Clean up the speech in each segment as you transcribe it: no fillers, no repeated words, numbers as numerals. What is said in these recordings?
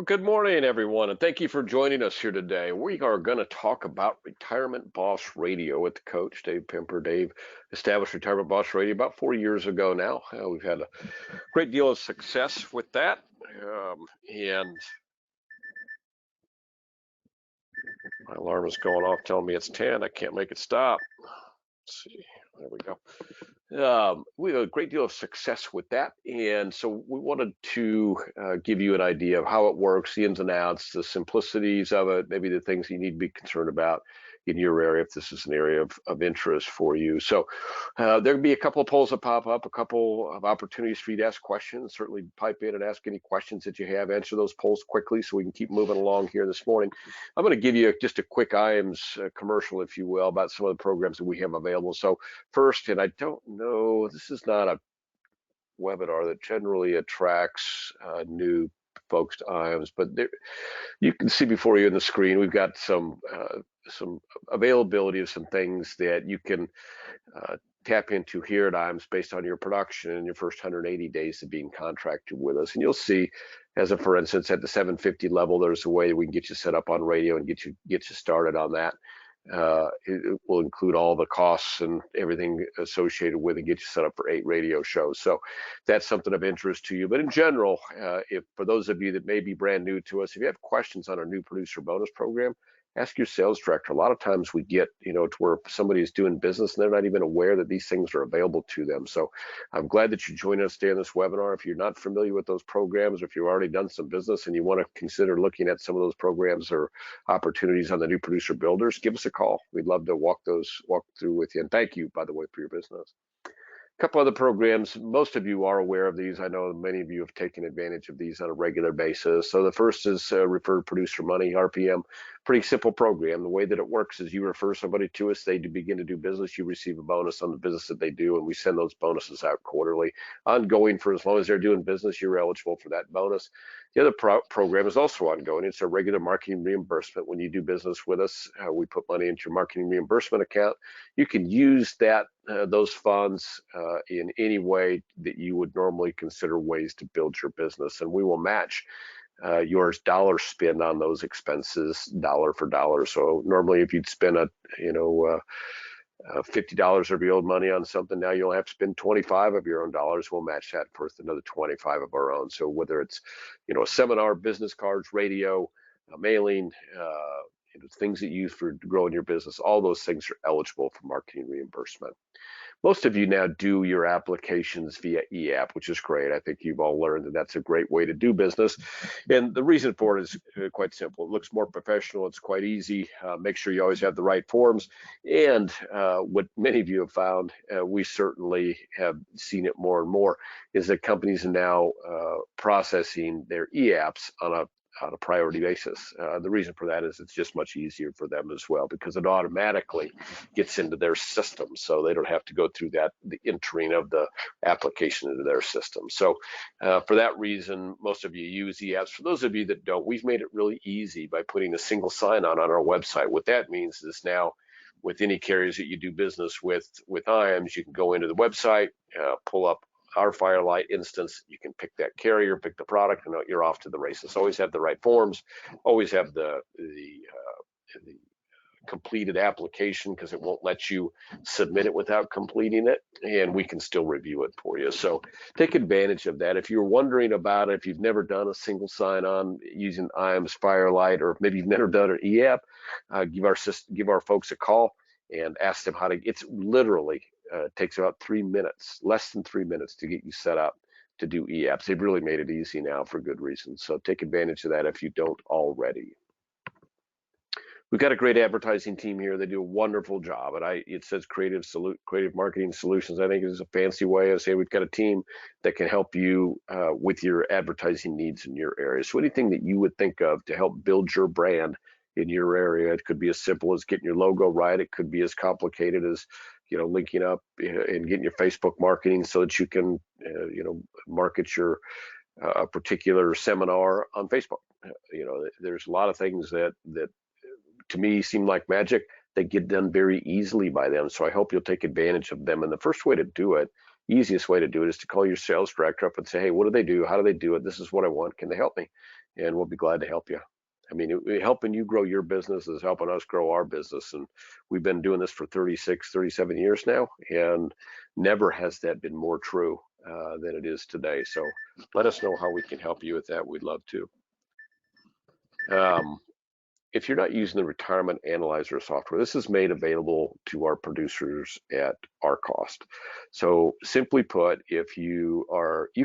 Well, good morning, everyone, and thank you for joining us here today. We are going to talk about Retirement Boss Radio with the coach, Dave Pimper. Dave established Retirement Boss Radio about 4 years ago now. We've had a great deal of success with that. And my alarm is going off telling me it's 10. I can't make it stop. Let's see. There we go. We had a great deal of success with that, and so we wanted to give you an idea of how it works, the ins and outs, the simplicities of it, maybe the things you need to be concerned about in your area if this is an area of interest for you. So there'll be a couple of polls that pop up, a couple of opportunities for you to ask questions. Certainly pipe in and ask any questions that you have. Answer those polls quickly so we can keep moving along here this morning. I'm going to give you just a quick IAMS commercial, if you will, about some of the programs that we have available. So first, and I don't know, this is not a webinar that generally attracts new folks to IAMS, but there, you can see before you on the screen, we've got some availability of some things that you can tap into here at IAMS based on your production in your first 180 days of being contracted with us. And you'll see, as a for instance, at the 750 level, there's a way we can get you set up on radio and get you started on that. It will include all the costs and everything associated with it, get you set up for 8 radio shows. So that's something of interest to you. But in general, if for those of you that may be brand new to us, if you have questions on our new producer bonus program, ask your sales director. A lot of times we get, to where somebody is doing business and they're not even aware that these things are available to them. So I'm glad that you joined us today in this webinar. If you're not familiar with those programs, or if you've already done some business and you want to consider looking at some of those programs or opportunities on the new producer builders, give us a call. We'd love to walk through with you. And thank you, by the way, for your business. A couple other programs, most of you are aware of these. I know many of you have taken advantage of these on a regular basis. So the first is Referred Producer Money, RPM. Pretty simple program. The way that it works is you refer somebody to us, they begin to do business, you receive a bonus on the business that they do, and we send those bonuses out quarterly. Ongoing for as long as they're doing business, you're eligible for that bonus. The other program is also ongoing. It's a regular marketing reimbursement. When you do business with us, we put money into your marketing reimbursement account. You can use those funds in any way that you would normally consider ways to build your business, and we will match your dollar spend on those expenses dollar for dollar. So normally, if you'd spend $50 of your own money on something, now you'll have to spend 25 of your own dollars. We'll match that for another 25 of our own. So whether it's a seminar, business cards, radio, mailing, things that you use for growing your business, all those things are eligible for marketing reimbursement. Most of you now do your applications via eApp, which is great. I think you've all learned that that's a great way to do business. And the reason for it is quite simple. It looks more professional. It's quite easy. Make sure you always have the right forms. And what many of you have found, we certainly have seen it more and more, is that companies are now processing their eApps on a priority basis. The reason for that is it's just much easier for them as well, because it automatically gets into their system, so they don't have to go through the entering of the application into their system. So for that reason, most of you use eApps. For those of you that don't, we've made it really easy by putting a single sign-on on our website. What that means is now, with any carriers that you do business with IAMS, you can go into the website, pull up our Firelight instance, you can pick that carrier, pick the product, and you're off to the races. Always have the right forms, always have the completed application, because it won't let you submit it without completing it, and we can still review it for you. So take advantage of that. If you're wondering about it, if you've never done a single sign-on using IAMS Firelight, or maybe you've never done an eApp, give our folks a call and ask them how to. It's literally takes about 3 minutes, less than 3 minutes, to get you set up to do eApps. They've really made it easy now for good reason. So take advantage of that if you don't already. We've got a great advertising team here. They do a wonderful job. And it says creative marketing solutions. I think it is a fancy way of saying we've got a team that can help you with your advertising needs in your area. So anything that you would think of to help build your brand in your area, it could be as simple as getting your logo right. It could be as complicated as linking up and getting your Facebook marketing so that you can market your a particular seminar on Facebook. There's a lot of things that to me seem like magic. They get done very easily by them. So I hope you'll take advantage of them. And the first way to do it easiest way to do it is to call your sales director up and say, hey, what do they do? How do they do it? This is what I want. Can they help me? And we'll be glad to help you. I mean, helping you grow your business is helping us grow our business. And we've been doing this for 36, 37 years now, and never has that been more true than it is today. So let us know how we can help you with that. We'd love to. If you're not using the Retirement Analyzer software, this is made available to our producers at our cost. So simply put, if you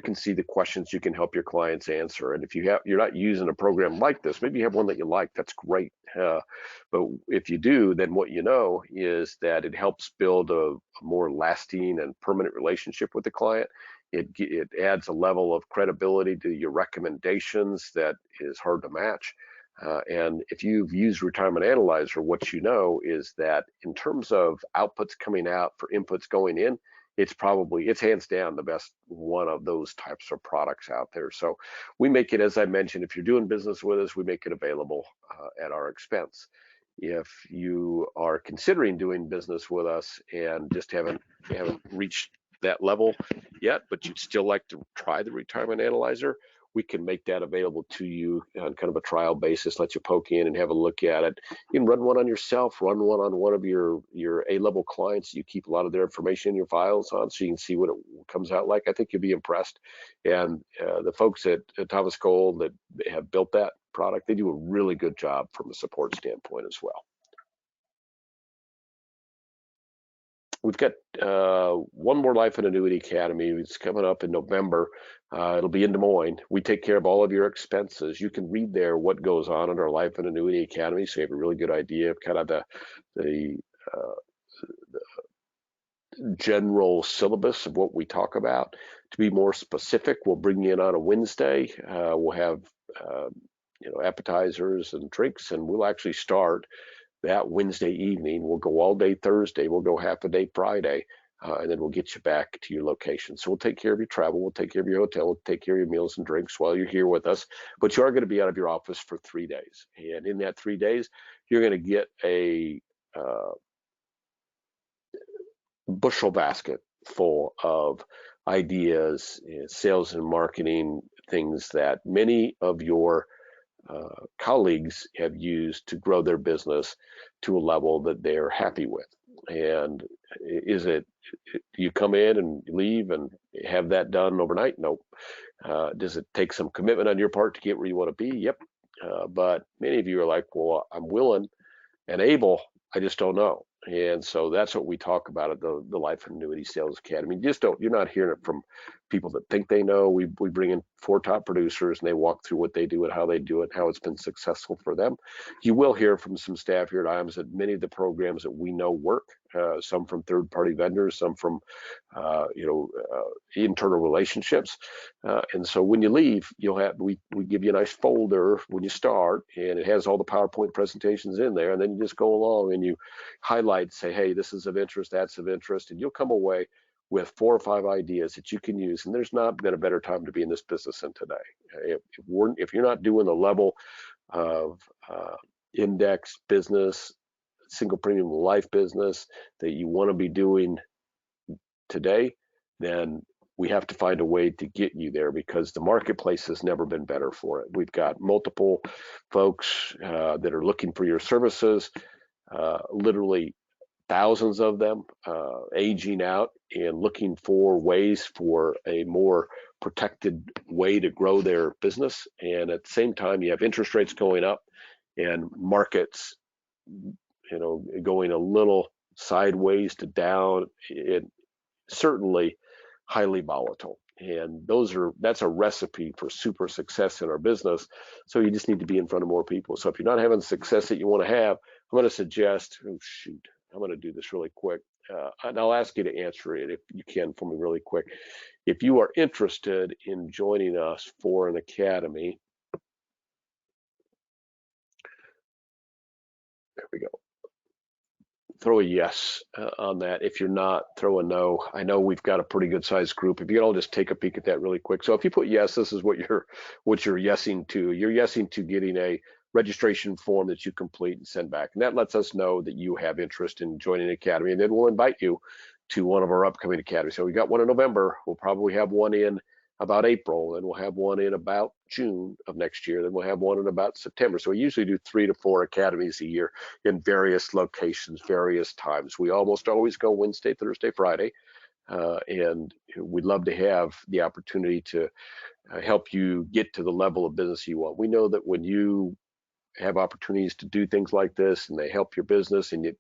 can see the questions you can help your clients answer. And if you're not using a program like this, maybe you have one that you like, that's great. But if you do, then what you know is that it helps build a more lasting and permanent relationship with the client. It adds a level of credibility to your recommendations that is hard to match. And if you've used Retirement Analyzer, what you know is that in terms of outputs coming out for inputs going in, it's hands down the best one of those types of products out there. So we make it, as I mentioned, if you're doing business with us, we make it available at our expense. If you are considering doing business with us and just haven't reached that level yet, but you'd still like to try the Retirement Analyzer, we can make that available to you on kind of a trial basis, let you poke in and have a look at it. You can run one on yourself, run one on one of your A-level clients. You keep a lot of their information in your files on, so you can see what it comes out like. I think you'll be impressed. And the folks at Thomas Cole that have built that product, they do a really good job from a support standpoint as well. We've got one more Life and Annuity Academy. It's coming up in November. It'll be in Des Moines. We take care of all of your expenses. You can read there what goes on in our Life and Annuity Academy, so you have a really good idea of kind of the general syllabus of what we talk about. To be more specific, we'll bring you in on a Wednesday. We'll have appetizers and drinks, and we'll actually start that Wednesday evening. We'll go all day Thursday. We'll go half a day Friday, and then we'll get you back to your location. So we'll take care of your travel. We'll take care of your hotel. We'll take care of your meals and drinks while you're here with us. But you are going to be out of your office for 3 days. And in that 3 days, you're going to get a bushel basket full of ideas, sales and marketing things that many of your colleagues have used to grow their business to a level that they're happy with. And is it you come in and leave and have that done overnight? Nope. Does it take some commitment on your part to get where you want to be? Yep. But many of you are like, well, I'm willing and able, I just don't know. And so that's what we talk about at the Life and Annuity Sales Academy. You're not hearing it from people that think they know. We bring in 4 top producers and they walk through what they do and how they do it, how it's been successful for them. You will hear from some staff here at IAMS that many of the programs that we know work, some from third-party vendors, some from internal relationships. And so when you leave, we give you a nice folder when you start, and it has all the PowerPoint presentations in there, and then you just go along and you highlight, say, hey, this is of interest, that's of interest, and you'll come away with 4 or 5 ideas that you can use. And there's not been a better time to be in this business than today. If you're not doing the level of index business, single premium life business that you want to be doing today, then we have to find a way to get you there, because the marketplace has never been better for it. We've got multiple folks that are looking for your services, literally thousands of them aging out and looking for ways for a more protected way to grow their business. And at the same time, you have interest rates going up and markets, going a little sideways to down. It certainly highly volatile. And that's a recipe for super success in our business. So you just need to be in front of more people. So if you're not having the success that you want to have, I'm going to suggest, I'm going to do this really quick. And I'll ask you to answer it if you can for me really quick. If you are interested in joining us for an academy, there we go. Throw a yes on that. If you're not, throw a no. I know we've got a pretty good sized group. If you could all just take a peek at that really quick. So if you put yes, this is what you're yesing to. You're yesing to getting a registration form that you complete and send back. And that lets us know that you have interest in joining the academy. And then we'll invite you to one of our upcoming academies. So we got one in November. We'll probably have one in about April, and we'll have one in about June of next year. Then we'll have one in about September. So we usually do 3 to 4 academies a year in various locations, various times. We almost always go Wednesday, Thursday, Friday, and we'd love to have the opportunity to help you get to the level of business you want. We know that when you have opportunities to do things like this and they help your business, and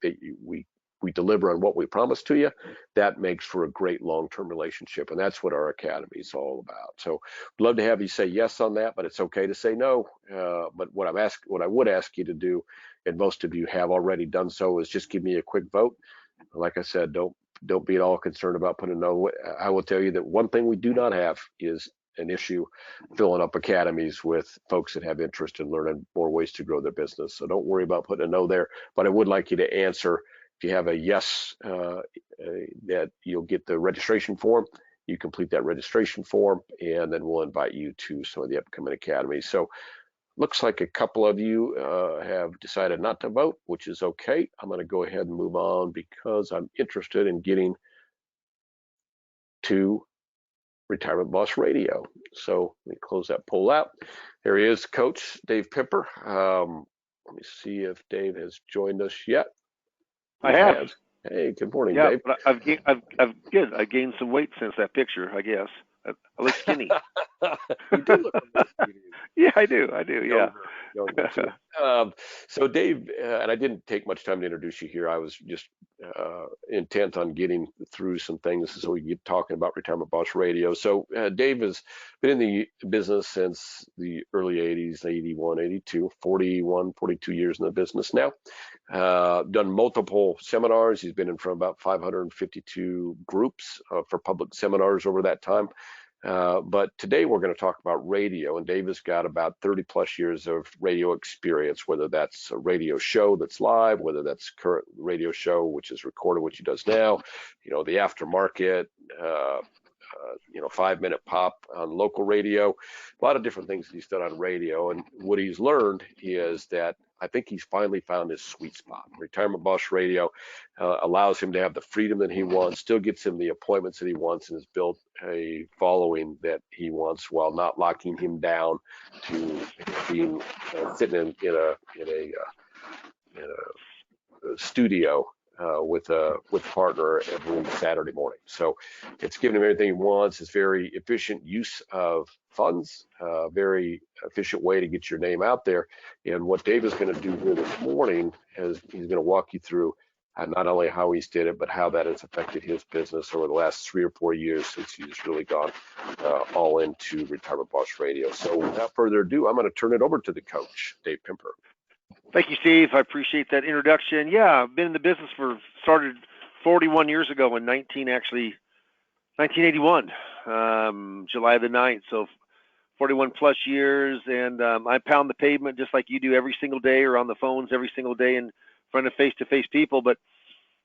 we deliver on what we promise to you, that makes for a great long-term relationship, and that's what our academy is all about. So I'd love to have you say yes on that, but it's okay to say no. But what I would ask you to do, and most of you have already done so, is just give me a quick vote. Like I said, don't be at all concerned about putting a no. I will tell you that one thing we do not have is an issue filling up academies with folks that have interest in learning more ways to grow their business. So don't worry about putting a no there, but I would like you to answer. If you have a yes, that you'll get the registration form. You complete that registration form, and then we'll invite you to some of the upcoming academies. So looks like a couple of you have decided not to vote, which is okay. I'm going to go ahead and move on because I'm interested in getting to Retirement Boss Radio. So let me close that poll out. There he is, Coach Dave Pimper. Let me see if Dave has joined us yet. I have. Hey, good morning, yeah, Dave. But I gained some weight since that picture, I guess. I look skinny. You do look a little skinny. Yeah, I do. Yeah. Younger too. So Dave, and I didn't take much time to introduce you here. I was just intent on getting through some things so we can get talking about Retirement Boss Radio. So Dave has been in the business since the early 80s, 81, 82, 41, 42 years in the business now. Done multiple seminars. He's been in front of about 552 groups for public seminars over that time. But today we're going to talk about radio, and Dave has got about 30 plus years of radio experience, whether that's a radio show that's live, whether that's current radio show, which is recorded, which he does now, the aftermarket, 5-minute pop on local radio, a lot of different things that he's done on radio. And what he's learned is that I think he's finally found his sweet spot. Retirement Boss Radio allows him to have the freedom that he wants, still gets him the appointments that he wants, and has built a following that he wants while not locking him down to being sitting in a studio with a partner every Saturday morning. So it's giving him everything he wants. It's very efficient use of funds, very efficient way to get your name out there. And what Dave is going to do here this morning is he's going to walk you through not only how he's did it, but how that has affected his business over the last 3 or 4 years since he's really gone all into Retirement Boss Radio. So without further ado, I'm going to turn it over to the coach, Dave Pimper. Thank you, Steve. I appreciate that introduction. Yeah, I've been in the business started 41 years ago in 1981, July the 9th. So 41 plus years, and I pound the pavement just like you do every single day, or on the phones every single day in front of face-to-face people. But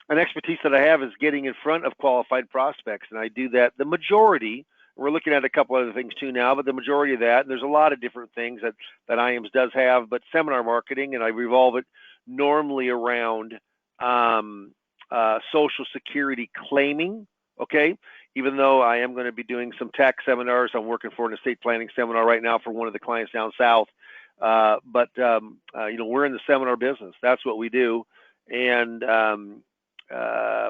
an expertise that I have is getting in front of qualified prospects, and I do that the majority. We're looking at a couple other things too now, but the majority of that, and there's a lot of different things that IAMS does have, but seminar marketing, and I revolve it normally around Social Security claiming, okay? Even though I am going to be doing some tax seminars, I'm working for an estate planning seminar right now for one of the clients down south. But we're in the seminar business. That's what we do. And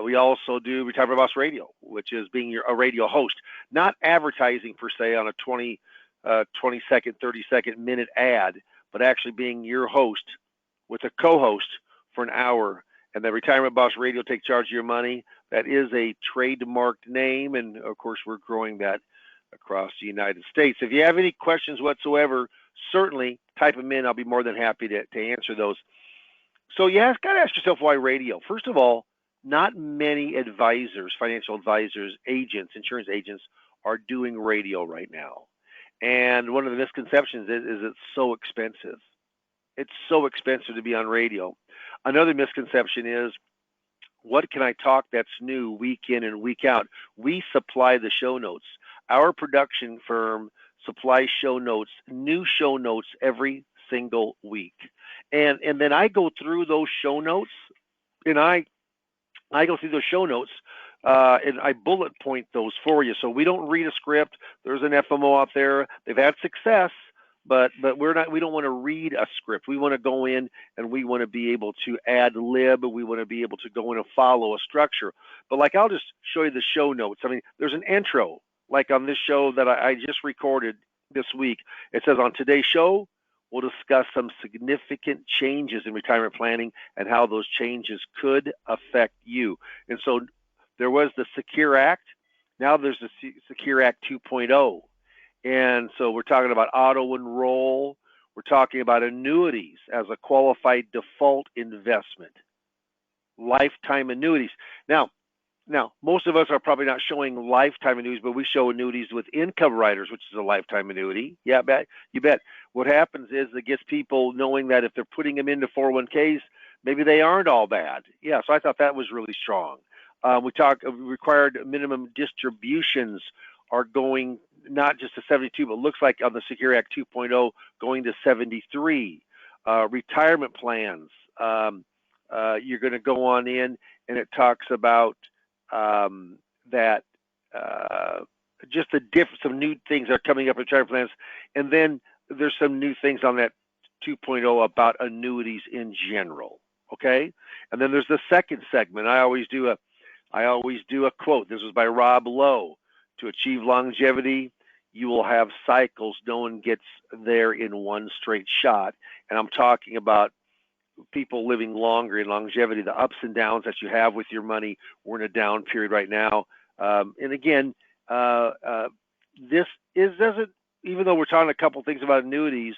we also do Retirement Boss Radio, which is being a radio host, not advertising per se on a 20-second, 30-second minute ad, but actually being your host with a co-host for an hour. And the Retirement Boss Radio Take Charge of Your Money, that is a trademarked name. And of course, we're growing that across the United States. If you have any questions whatsoever, certainly type them in. I'll be more than happy to answer those. So you got to ask yourself, why radio? First of all, not many advisors, financial advisors, agents, insurance agents are doing radio right now. And one of the misconceptions is it's so expensive. It's so expensive to be on radio. Another misconception is, what can I talk that's new week in and week out? We supply the show notes. Our production firm supplies show notes, new show notes every single week. And then I go through those show notes, and I go through those show notes and I bullet point those for you. So we don't read a script. There's an FMO out there. They've had success, but we don't want to read a script. We want to go in and we want to be able to ad lib. We want to be able to go in and follow a structure. But like, I'll just show you the show notes. I mean, there's an intro, like on this show that I just recorded this week. It says, on today's show, we'll discuss some significant changes in retirement planning and how those changes could affect you. And so there was the Secure Act. Now there's the Secure Act 2.0. And so we're talking about auto enroll. We're talking about annuities as a qualified default investment, lifetime annuities. Now, most of us are probably not showing lifetime annuities, but we show annuities with income riders, which is a lifetime annuity. Yeah, you bet. What happens is it gets people knowing that if they're putting them into 401ks, maybe they aren't all bad. Yeah, so I thought that was really strong. We talk required minimum distributions are going not just to 72, but looks like on the Secure Act 2.0 going to 73. Retirement plans. You're going to go on in, and it talks about that just the difference of new things are coming up in retirement plans, and then there's some new things on that 2.0 about annuities in general. Okay, and then there's the second segment. I always do a quote. This was by Rob Lowe. To achieve longevity, you will have cycles. No one gets there in one straight shot. And I'm talking about people living longer in longevity, the ups and downs that you have with your money. We're in a down period right now. And again, this doesn't, even though we're talking a couple things about annuities,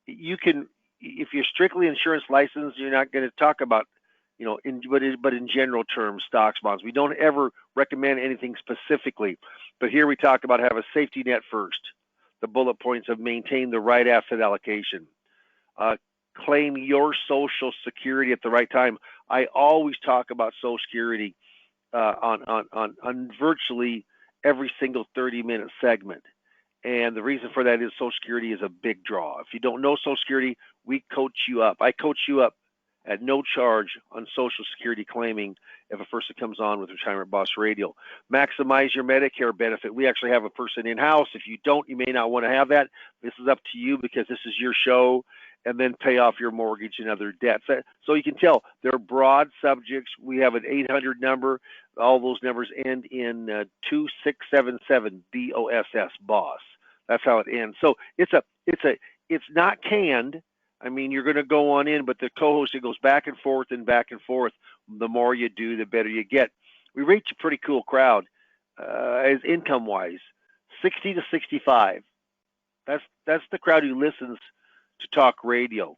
you can, if you're strictly insurance licensed, you're not going to talk about, but in general terms, stocks, bonds. We don't ever recommend anything specifically. But here we talk about have a safety net first. The bullet points of maintain the right asset allocation. Claim your Social Security at the right time. I always talk about Social Security on virtually every single 30-minute segment. And the reason for that is Social Security is a big draw. If you don't know Social Security, we coach you up. I coach you up at no charge on Social Security claiming if a person comes on with Retirement Boss Radio. Maximize your Medicare benefit. We actually have a person in-house. If you don't, you may not want to have that. This is up to you because this is your show. And then pay off your mortgage and other debts. So you can tell they're broad subjects. We have an 800 number. All those numbers end in 2677 BOSS BOSS. That's how it ends. So it's not canned. I mean, you're going to go on in, but the co-host, it goes back and forth and back and forth. The more you do, the better you get. We reach a pretty cool crowd as income-wise, 60 to 65. That's the crowd who listens to talk radio.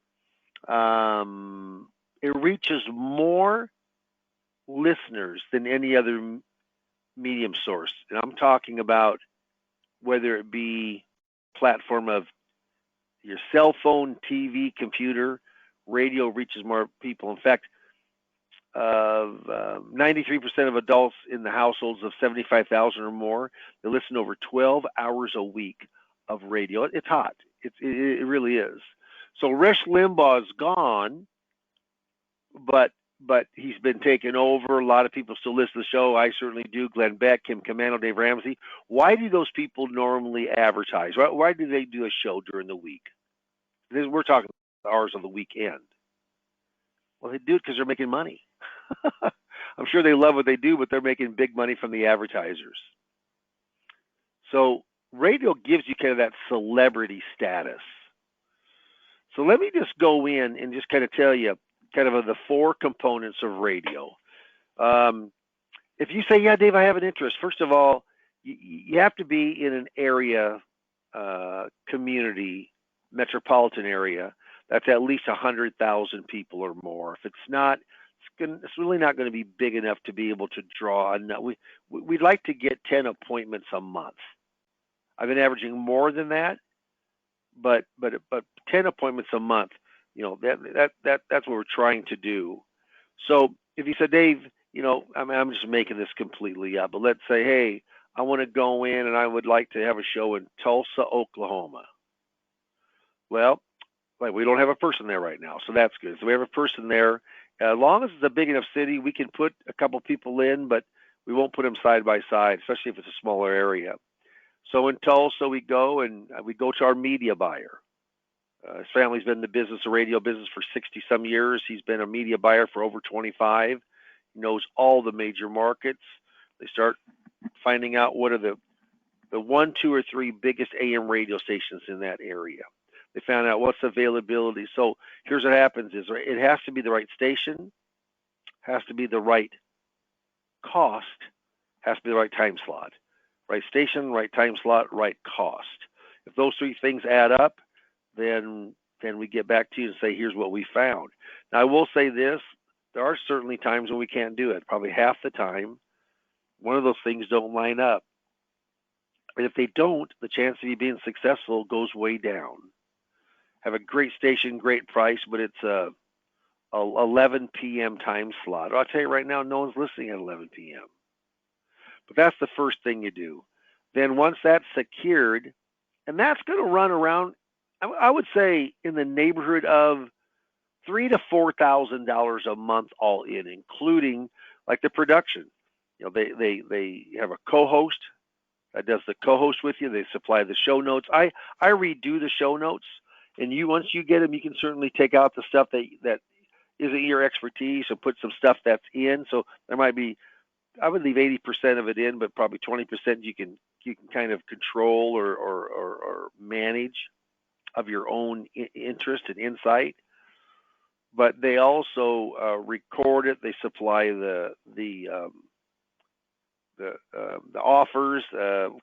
It reaches more listeners than any other medium source. And I'm talking about whether it be platform of your cell phone, TV, computer, radio reaches more people. In fact, 93% of adults in the households of 75,000 or more, they listen over 12 hours a week of radio. It's hot. It really is. So Rush Limbaugh is gone, but he's been taken over. A lot of people still listen to the show. I certainly do. Glenn Beck, Kim Commando, Dave Ramsey. Why do those people normally advertise? Why do they do a show during the week? We're talking hours of the weekend. Well, they do it because they're making money. I'm sure they love what they do, but they're making big money from the advertisers. So radio gives you kind of that celebrity status. So let me just go in and just kind of tell you kind of the four components of radio. If you say, yeah, Dave, I have an interest, first of all, you have to be in an area, community, metropolitan area that's at least 100,000 people or more. If it's not, it's really not going to be big enough to be able to draw. We'd like to get 10 appointments a month. I've been averaging more than that, but 10 appointments a month, that's what we're trying to do. So if you said, Dave, I'm just making this completely up, but let's say, hey, I want to go in and I would like to have a show in Tulsa, Oklahoma. Well, we don't have a person there right now, so that's good. So we have a person there. As long as it's a big enough city, we can put a couple people in, but We won't put them side by side, especially if it's a smaller area. So in Tulsa, we go to our media buyer. His family's been in the business, the radio business, for 60 some years. He's been a media buyer for over 25. He knows all the major markets. They start finding out what are the 1, 2, or 3 biggest AM radio stations in that area. They found out what's availability. So here's what happens: is it has to be the right station, has to be the right cost, has to be the right time slot. Right station, right time slot, right cost. If those 3 things add up, then we get back to you and say, here's what we found. Now, I will say this: there are certainly times when we can't do it. Probably half the time, one of those things don't line up. And if they don't, the chance of you being successful goes way down. Have a great station, great price, but it's a 11 p.m. time slot. I'll tell you right now, no one's listening at 11 p.m. But that's the first thing you do. Then once that's secured, and that's going to run around, I would say, in the neighborhood of $3,000 to $4,000 a month, all in, including like the production. You know, they have a co-host that does the co-host with you. They supply the show notes. I redo the show notes, and once you get them, you can certainly take out the stuff that isn't your expertise and put some stuff that's in. So there might be, I would leave 80% of it in, but probably 20% you can kind of control or manage of your own interest and insight. But they also record it. They supply the offers.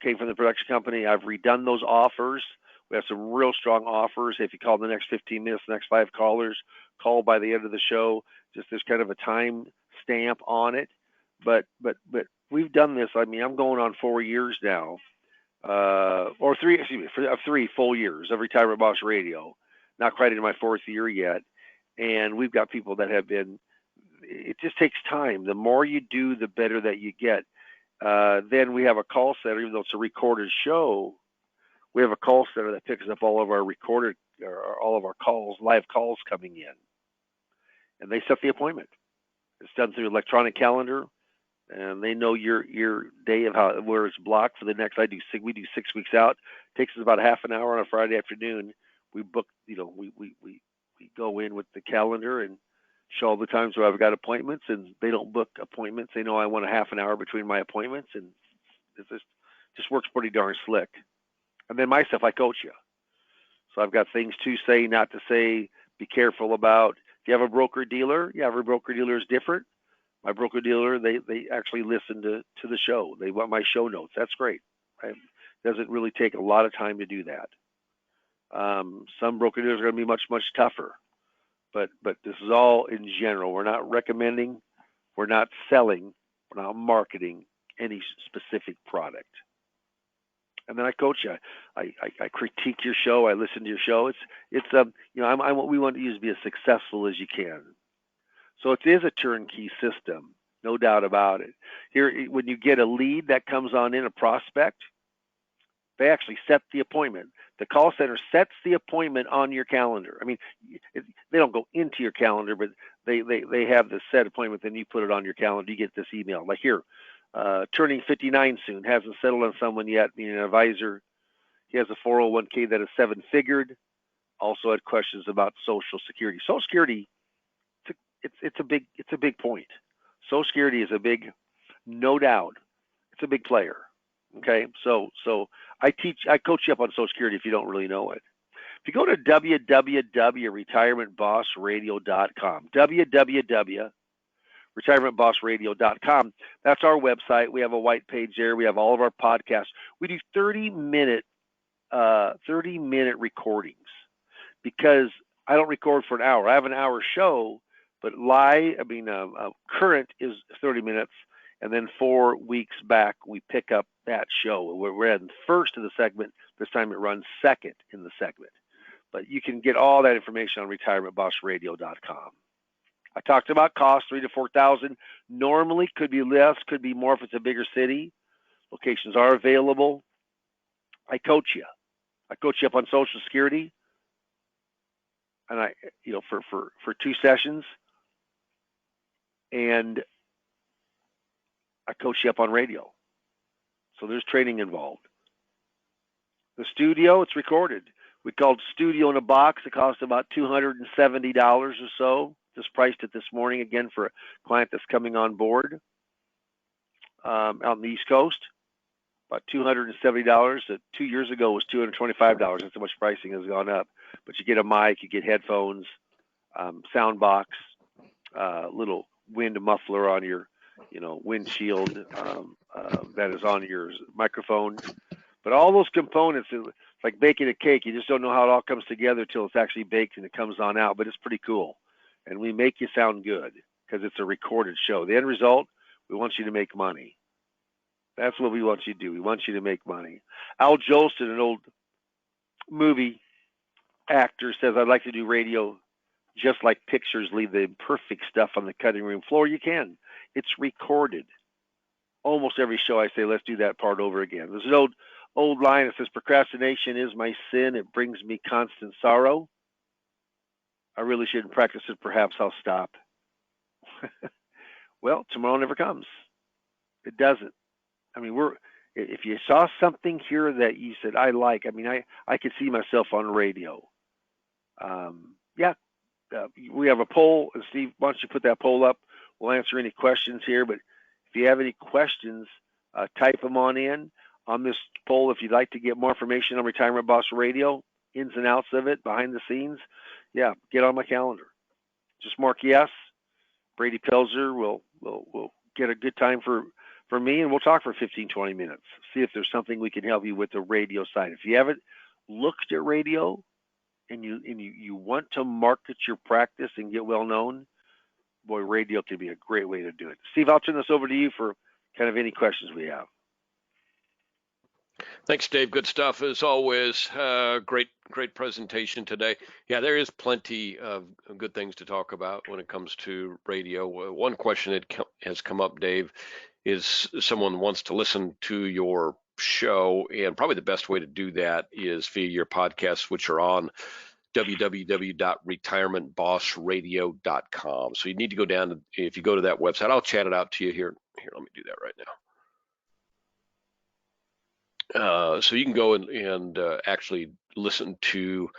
Came from the production company. I've redone those offers. We have some real strong offers. If you call the next 15 minutes, the next 5 callers call by the end of the show. Just there's kind of a time stamp on it. But we've done this. I mean, I'm going on 4 years now, or 3. Excuse me, 3 full years of Retirement Boss Radio. Not quite in my 4th year yet, and we've got people that have been. It just takes time. The more you do, the better that you get. Then we have a call center, even though it's a recorded show. We have a call center that picks up all of our recorded, or all of our calls, live calls coming in, and they set the appointment. It's done through electronic calendar, and they know your day of where it's blocked for the next. We do 6 weeks out. It takes us about half an hour on a Friday afternoon. We book, we go in with the calendar and show all the times where I've got appointments, and they don't book appointments. They know I want a half an hour between my appointments, and it just works pretty darn slick. And then myself, I coach you. So I've got things to say, not to say, be careful about. If you have a broker dealer, every broker dealer is different. My broker dealer, they actually listen to the show. They want my show notes. That's great. Right? It doesn't really take a lot of time to do that. Some broker dealers are going to be much, much tougher. But this is all in general. We're not recommending, we're not selling, we're not marketing any specific product. And then I coach you. I critique your show. I listen to your show. I'm what we want you to be as successful as you can. So it is a turnkey system, no doubt about it. Here, when you get a lead that comes on in, a prospect, they actually set the appointment. The call center sets the appointment on your calendar. I mean, they don't go into your calendar, but they have the set appointment. Then you put it on your calendar. You get this email. Like here, turning 59 soon, hasn't settled on someone yet, meaning an advisor. He has a 401k that is 7-figured. Also had questions about Social Security. Social Security, it's a big point. Social Security is a big, no doubt, it's a big player. Okay, so I coach you up on Social Security if you don't really know it. If you go to www.retirementbossradio.com, www.retirementbossradio.com, that's our website. We have a white page there. We have all of our podcasts. We do 30-minute recordings because I don't record for an hour. I have an hour show, but current is 30 minutes. And then 4 weeks back, we pick up that show. We're in first in the segment. This time it runs second in the segment. But you can get all that information on retirementbossradio.com. I talked about cost, $3,000 to $4,000. Normally, could be less, could be more if it's a bigger city. Locations are available. I coach you. I coach you up on Social Security, and for 2 sessions. And I coach you up on radio. So there's training involved. The studio, it's recorded. We called Studio in a Box. It costs about $270 or so. Just priced it this morning again for a client that's coming on board out on the East Coast. About $270. 2 years ago was $225. That's how much pricing has gone up. But you get a mic, you get headphones, sound box, little wind muffler on your, windshield that is on your microphone. But all those components, it's like baking a cake. You just don't know how it all comes together till it's actually baked and it comes on out. But it's pretty cool. And we make you sound good because it's a recorded show. The end result, we want you to make money. That's what we want you to do. We want you to make money. Al Jolson, an old movie actor, says, I'd like to do radio just like pictures leave the imperfect stuff on the cutting room floor. You can. It's recorded. Almost every show I say, let's do that part over again. There's an old line that says, procrastination is my sin. It brings me constant sorrow. I really shouldn't practice it. Perhaps I'll stop. Well, tomorrow never comes. It doesn't. I mean, if you saw something here that you said, I like, I mean, I could see myself on radio. We have a poll. And Steve, why don't you put that poll up? We'll answer any questions here. But if you have any questions, type them on this poll. If you'd like to get more information on Retirement Boss Radio, ins and outs of it, behind the scenes, get on my calendar. Just mark yes. Brady Pelzer will get a good time for me, and we'll talk for 15, 20 minutes. See if there's something we can help you with the radio side. If you haven't looked at radio and you want to market your practice and get well known, boy, radio can be a great way to do it. Steve, I'll turn this over to you for kind of any questions we have. Thanks, Dave. Good stuff as always. Great presentation today. Yeah, there is plenty of good things to talk about when it comes to radio. One question that has come up, Dave, is someone wants to listen to your show, and probably the best way to do that is via your podcasts, which are on www.retirementbossradio.com. So you need to go down, if you go to that website, I'll chat it out to you here. Let me do that right now. So you can go and actually listen to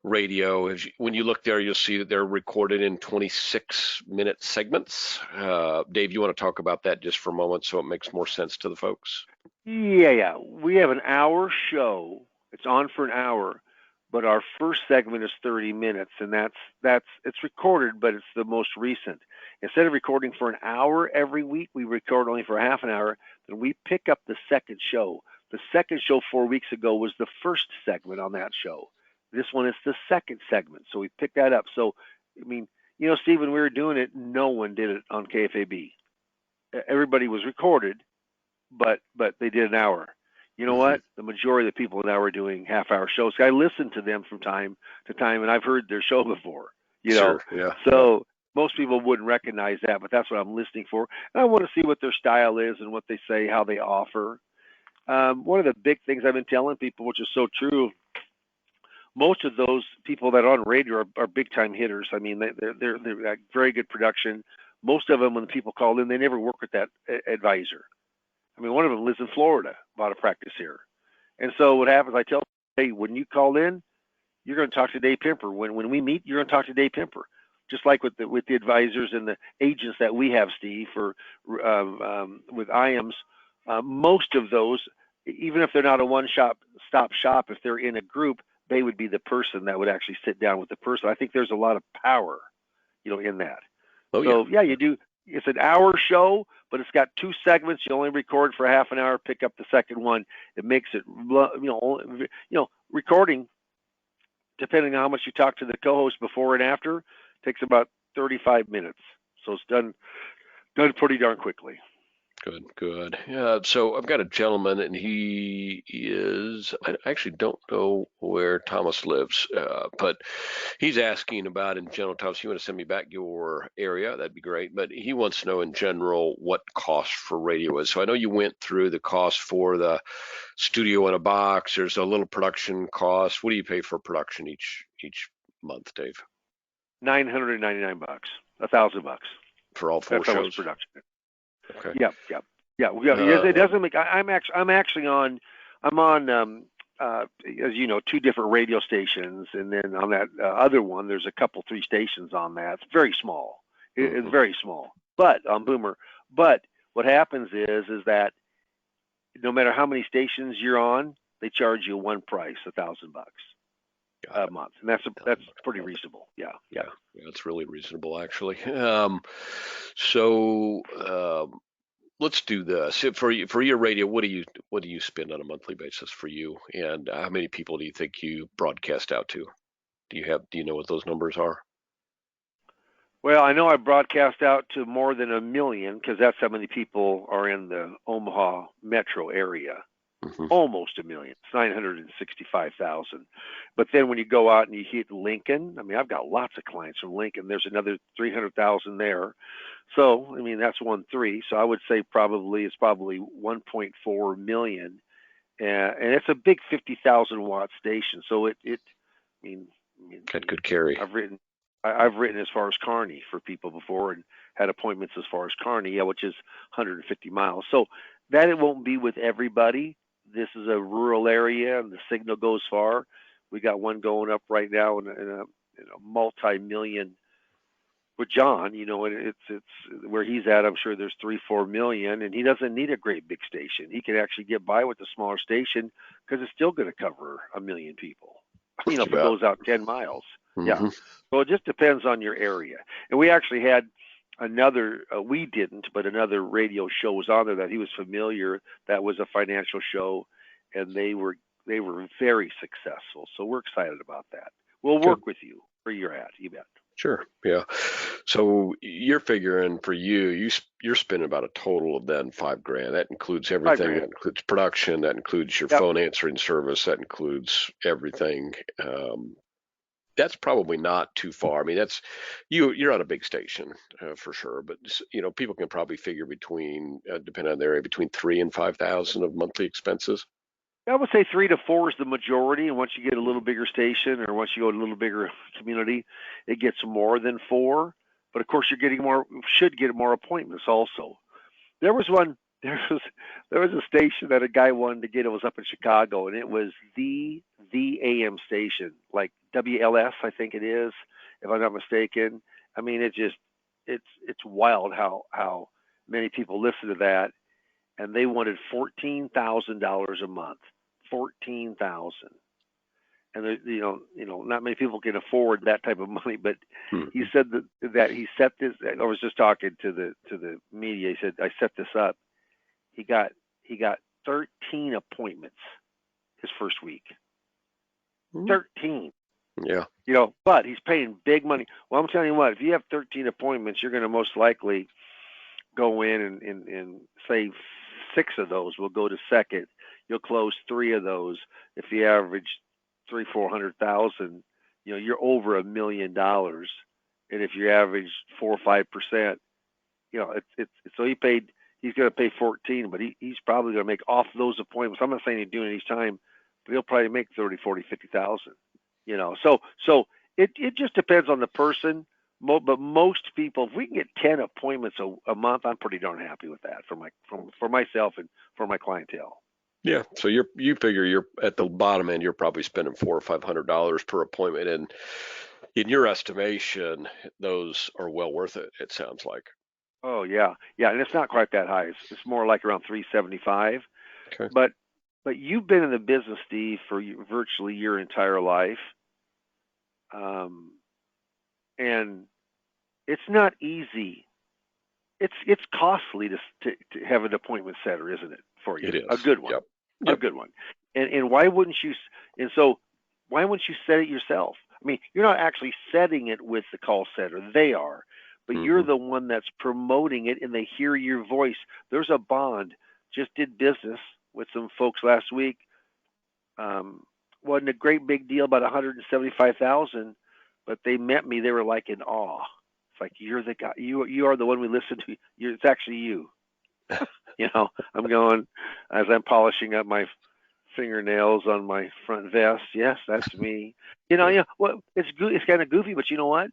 radio. When you look there, you'll see that they're recorded in 26-minute segments. Dave, you want to talk about that just for a moment so it makes more sense to the folks? Yeah. We have an hour show. It's on for an hour, but our first segment is 30 minutes, and it's recorded, but it's the most recent. Instead of recording for an hour every week, we record only for half an hour. Then we pick up the second show. The second show 4 weeks ago was the first segment on that show. This one is the second segment, so we picked that up. So, I mean, Steve, when we were doing it, no one did it on KFAB. Everybody was recorded, but they did an hour. You know what? The majority of the people now are doing half-hour shows. I listen to them from time to time, and I've heard their show before. Sure, yeah. So most people wouldn't recognize that, but that's what I'm listening for. And I want to see what their style is and what they say, how they offer. One of the big things I've been telling people, which is so true, most of those people that are on radio are big-time hitters. I mean, they're got very good production. Most of them, when people call in, they never work with that advisor. I mean, one of them lives in Florida, bought a practice here. And so what happens, I tell them, hey, when you call in, you're going to talk to Dave Pimper. When we meet, you're going to talk to Dave Pimper. Just like with the advisors and the agents that we have, Steve, with IAMS, most of those, even if they're not a one-stop shop, if they're in a group, they would be the person that would actually sit down with the person. I think there's a lot of power, in that. Oh, so yeah, you do. It's an hour show, but it's got two segments. You only record for half an hour, pick up the second one. It makes it, recording, depending on how much you talk to the co-host before and after, takes about 35 minutes. So it's done pretty darn quickly. Good. So I've got a gentleman, and he is, I actually don't know where Thomas lives, but he's asking about, in general, Thomas, you want to send me back your area, that'd be great. But he wants to know in general what cost for radio is. So I know you went through the cost for the studio in a box. There's a little production cost. What do you pay for production each month, Dave? $999, $1,000 for all four shows. Production. Okay. Yep. Yeah, yes, it doesn't make. I'm actually on. I'm on. As you know, two different radio stations, and then on that other one, there's a couple, three stations on that. It's very small. It's very small, but on Boomer. But what happens is that no matter how many stations you're on, they charge you one price, $1,000 a month, and that's pretty reasonable. Yeah, that's really reasonable actually. So let's do this. For your radio, what do you spend on a monthly basis for you, and how many people do you think you broadcast out to? Do you know what those numbers are? Well, I know I broadcast out to more than 1 million because that's how many people are in the Omaha metro area. Almost 1 million. It's 965,000. But then when you go out and you hit Lincoln, I mean, I've got lots of clients from Lincoln. There's another 300,000 there. So, I mean, that's 1.3. So I would say it's probably 1.4 million. And it's a big 50,000 watt station. So I mean, That could carry. I've written as far as Kearney for people before and had appointments as far as Kearney, which is 150 miles. So that it won't be with everybody. This is a rural area and the signal goes far. We got one going up right now in a multi-million with John, and it's where he's at. I'm sure there's 3-4 million, and he doesn't need a great big station. He can actually get by with a smaller station because it's still going to cover 1 million people. If it goes out 10 miles. Yeah. So it just depends on your area. And we actually had another, but another radio show was on there that he was familiar. That was a financial show, and they were very successful. So we're excited about that. We'll work with you where you're at. You bet. Sure. Yeah. So you're figuring for you're spending about a total of then $5,000. That includes everything. That includes production. That includes your phone answering service. That includes everything. That's probably not too far. I mean, that's you're on a big station for sure, but people can probably figure between, depending on the area, between 3,000 and 5,000 of monthly expenses. I would say 3 to 4 is the majority, and once you get a little bigger station or once you go to a little bigger community, it gets more than 4. But of course, should get more appointments also. There was a station that a guy wanted to get. It was up in Chicago, and it was the AM station, like WLS, I think it is, if I'm not mistaken. I mean, it's wild how many people listen to that, and they wanted $14,000 a month. 14,000, and not many people can afford that type of money. But he said that he set this. I was just talking to the media. He said, I set this up. He got 13 appointments his first week. 13. Yeah. But he's paying big money. Well, I'm telling you what, if you have 13 appointments, you're going to most likely go in and say 6 of those will go to second. You'll close 3 of those. If you average 300,000-400,000, you're over $1 million. And if you average 4 or 5%, so he's going to pay 14, but he's probably going to make off those appointments. I'm not saying he's doing it each time, but he'll probably make 30, 40, 50,000. So it just depends on the person. But most people, if we can get 10 appointments a month, I'm pretty darn happy with that for myself and for my clientele. Yeah, so you figure you're at the bottom end. You're probably spending $400 or $500 per appointment, and in your estimation, those are well worth it. It sounds like. Oh yeah, and it's not quite that high. It's more like around 375. Okay. But you've been in the business, Steve, for virtually your entire life, and it's not easy. It's costly to have an appointment setter, isn't it? For you, it is a good one. Yep. A good one. And why wouldn't you? And so, why wouldn't you set it yourself? I mean, you're not actually setting it with the call center; they are, but you're the one that's promoting it, and they hear your voice. There's a bond. Just did business with some folks last week. Wasn't a great big deal, about 175,000, but they met me. They were like in awe. It's like, you're the guy. You are the one we listen to. It's actually you. I'm going as I'm polishing up my fingernails on my front vest. Yes, that's me. Well, it's kind of goofy, but you know what?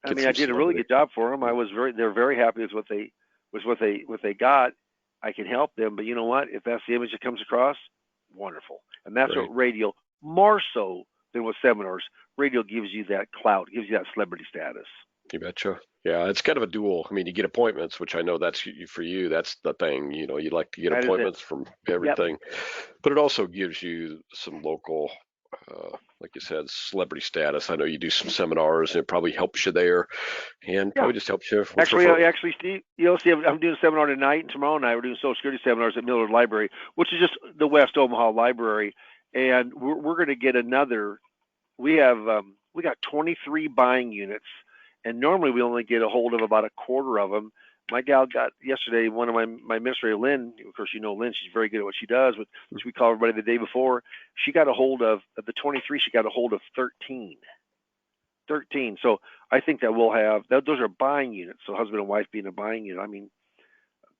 I mean, I did a really good job for them. They're very happy with what they got, I can help them. But you know what? If that's the image that comes across, wonderful. And that's Great. what radio, more so than with seminars, radio gives you that clout, gives you that celebrity status. You betcha. Yeah, it's kind of a dual. I mean, you get appointments, which I know that's for you. That's the thing. You know, you like to get That is it. appointments from Yep. everything, but it also gives you some local, like you said, celebrity status. I know you do some seminars, and it probably helps you there, and probably just helps you. with referrals. Actually, Steve, you'll see, I'm doing a seminar tonight, and tomorrow night we're doing Social Security seminars at Millard Library, which is just the West Omaha Library, and we're going to get another. We got 23 buying units, and normally we only get a hold of about a quarter of them. My gal got yesterday, one of my administrator, Lynn, of course you know Lynn, she's very good at what she does, but we call everybody the day before. She got a hold of the 23, she got a hold of 13. So I think that we'll have, those are buying units, so husband and wife being a buying unit. I mean,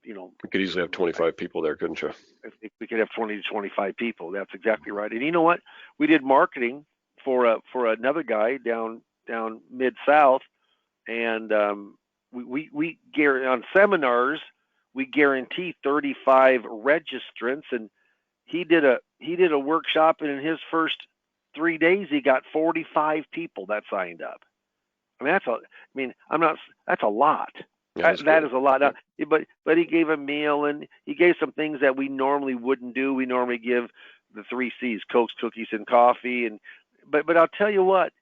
you know. We could easily have 25 people there, couldn't you? I think we could have 20 to 25 people. That's exactly right. And you know what? We did marketing for another guy down Mid-South, and we on seminars we guarantee 35 registrants, and he did a workshop, and in his first 3 days he got 45 people that signed up. I mean that's a lot. Yeah, that is a lot. Now, but he gave a meal, and he gave some things that we normally wouldn't do. We normally give the 3 C's: Cokes, cookies, and coffee. And but I'll tell you what,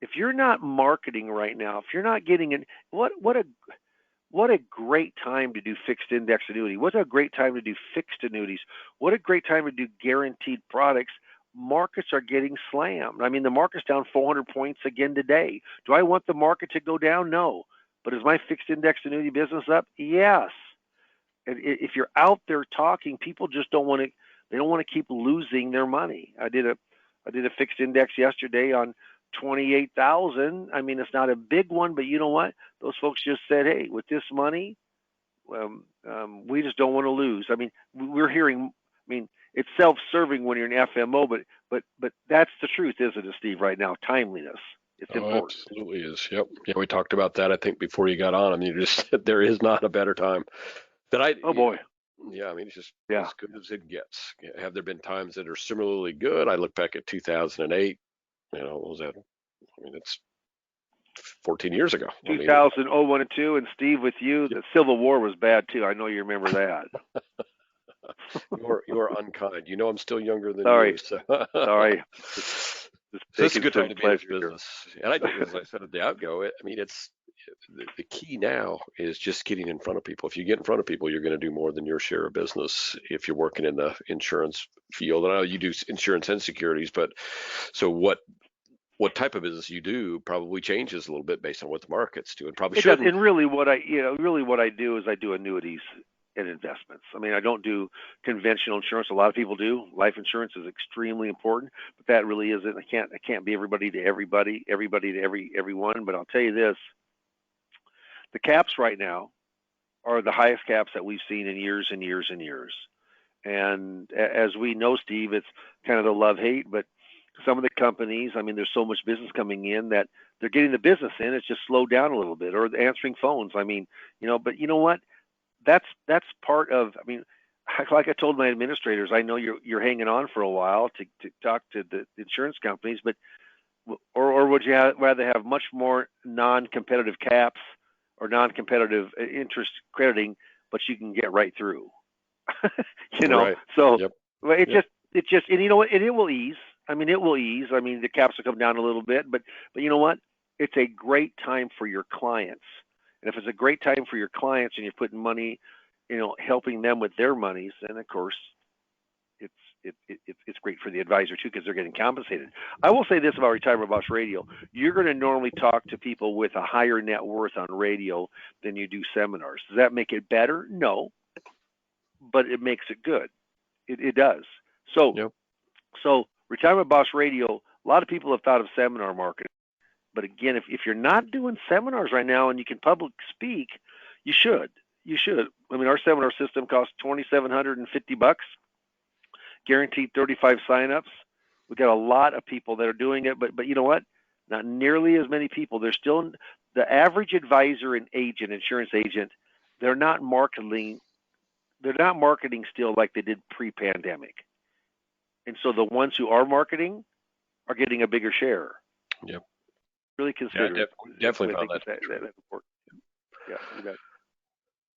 if you're not marketing right now, if you're not getting in, what a great time to do fixed index annuity. What a great time to do fixed annuities. What a great time to do guaranteed products. Markets are getting slammed. I mean, the market's down 400 points again today. Do I want the market to go down? No. But is my fixed index annuity business up? Yes. And if you're out there talking, people just don't want to. They don't want to keep losing their money. I did a fixed index yesterday on 28,000. I mean, it's not a big one, but you know what? Those folks just said, "Hey, with this money, we just don't want to lose." I mean, we're hearing. I mean, it's self-serving when you're an FMO, but that's the truth, isn't it, Steve? Right now, timeliness. It's important. Absolutely is. Yep. Yeah, we talked about that, I think, before you got on. I mean, you just said there is not a better time. Oh boy. Yeah, I mean, it's just as good as it gets. Have there been times that are similarly good? I look back at 2008. You know, what was that? I mean, it's 14 years ago. 2001 and 2, and Steve, with you, the Civil War was bad too. I know you remember that. You are unkind. You know, I'm still younger than you. So. Sorry. So it's a good time to be in this business. And I think, as I said at the outgo, I mean, it's the key now is just getting in front of people. If you get in front of people, you're going to do more than your share of business if you're working in the insurance field. And I know you do insurance and securities, but so what type of business you do probably changes a little bit based on what the market's doing. Probably shouldn't. And really what I do is I do annuities and investments. I mean, I don't do conventional insurance. A lot of people do. Life insurance is extremely important, but that really isn't. I can't be everybody to everybody to everyone. But I'll tell you this: the caps right now are the highest caps that we've seen in years and years and years. And as we know, Steve, it's kind of the love-hate, but some of the companies, I mean, there's so much business coming in that they're getting the business in. It's just slowed down a little bit, or answering phones. I mean, but you know what? That's part of. I mean, like I told my administrators, I know you're hanging on for a while to talk to the insurance companies, but or would you rather have much more non-competitive caps or non-competitive interest crediting, but you can get right through? Right. So it just and you know what? And it will ease. I mean, it will ease. I mean, the caps will come down a little bit, but you know what? It's a great time for your clients. And if it's a great time for your clients and you're putting money, helping them with their monies, then of course it's great for the advisor too, because they're getting compensated. I will say this about Retirement Boss Radio: you're going to normally talk to people with a higher net worth on radio than you do seminars. Does that make it better? No, but it makes it good. It does. So Retirement Boss Radio, a lot of people have thought of seminar marketing. But again, if you're not doing seminars right now and you can public speak, you should. You should. I mean, our seminar system costs $2,750, guaranteed 35 signups. We've got a lot of people that are doing it, but you know what? Not nearly as many people. There's still the average advisor and agent, insurance agent, they're not marketing they're not marketing still like they did pre-pandemic, and so the ones who are marketing are getting a bigger share. Yep. Really consider it. Definitely I found think that. that's important. Yeah, you bet.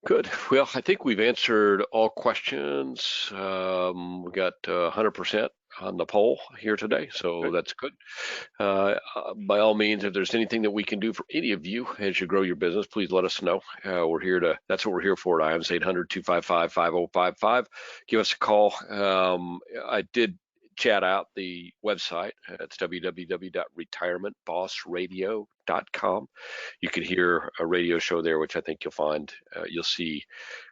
Good. Well, I think we've answered all questions. We got 100% on the poll here today, so Good. that's good. By all means, if there's anything that we can do for any of you as you grow your business, please let us know. That's what we're here for at IAMS, 800-255-5055. Give us a call. I did chat out the website. It's www.retirementbossradio.com. You can hear a radio show there, which I think you'll see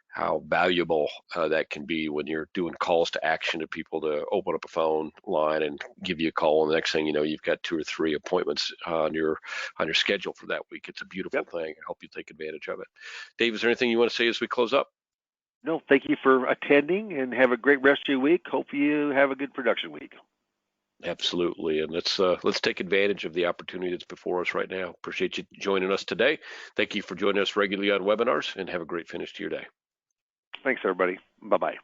how valuable that can be when you're doing calls to action to people to open up a phone line and give you a call. And the next thing you know, you've got 2 or 3 appointments on your schedule for that week. It's a beautiful thing. I hope you take advantage of it. Dave, is there anything you want to say as we close up? No, thank you for attending, and have a great rest of your week. Hope you have a good production week. Absolutely, and let's take advantage of the opportunity that's before us right now. Appreciate you joining us today. Thank you for joining us regularly on webinars, and have a great finish to your day. Thanks, everybody. Bye-bye.